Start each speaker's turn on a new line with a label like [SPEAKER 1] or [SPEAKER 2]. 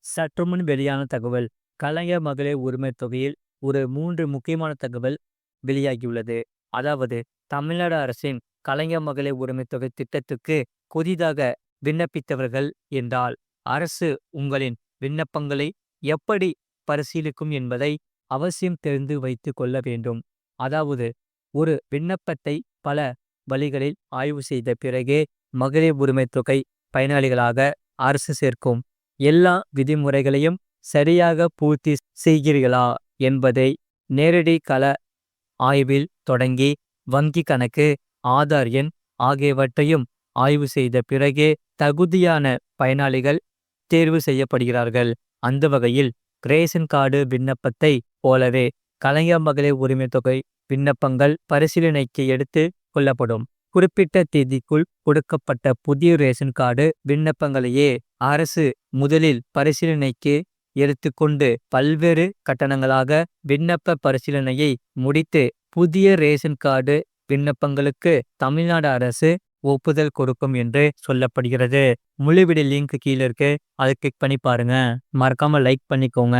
[SPEAKER 1] சற்றுமுன் வெளியான தகவல். கலைஞர் மகளிர் உரிமைத் தொகையில் ஒரு 3 முக்கியமான தகவல் வெளியாகியுள்ளது. அதாவது, தமிழ்நாடு அரசின் கலைஞர் மகளிர் உரிமைத் தொகை திட்டத்துக்கு புதிதாக விண்ணப்பித்தவர்கள் என்றால், அரசு உங்களின் விண்ணப்பங்களை எப்படி பரிசீலிக்கும் என்பதை அவசியம் தெரிந்து வைத்துக் கொள்ள வேண்டும். அதாவது, ஒரு விண்ணப்பத்தை பல வழிகளில் ஆய்வு செய்த பிறகே மகளிர் உரிமைத் தொகை பயனாளிகளாக அரசு சேர்க்கும். எல்லா விதிமுறைகளையும் சரியாக பூர்த்தி செய்கிறீர்களா என்பதை நேரடி கள ஆய்வில் தொடங்கி வங்கி கணக்கு, ஆதார் எண் ஆகியவற்றையும் ஆய்வு செய்த பிறகே தகுதியான பயனாளிகள் தேர்வு செய்யப்படுகிறார்கள். அந்த வகையில் ரேஷன் கார்டு விண்ணப்பத்தை போலவே கலைஞர் மகளிர் உரிமைத் தொகை விண்ணப்பங்கள் பரிசீலனைக்கு எடுத்து கொள்ளப்படும். குறிப்பிட்ட தேதிக்குள் கொடுக்கப்பட்ட புதிய ரேஷன் கார்டு விண்ணப்பங்களையே அரசு முதலில் பரிசீலனைக்கு எடுத்துக்கொண்டு பல்வேறு கட்டணங்களாக விண்ணப்ப பரிசீலனையை முடித்து புதிய ரேஷன் கார்டு விண்ணப்பங்களுக்கு தமிழ்நாடு அரசு ஒப்புதல் கொடுக்கும் என்று சொல்லப்படுகிறது. முழு வீடியோ லிங்க் கீழே இருக்கு, அதை கிளிக் பண்ணி பாருங்க. மறக்காம லைக் பண்ணிக்கோங்க.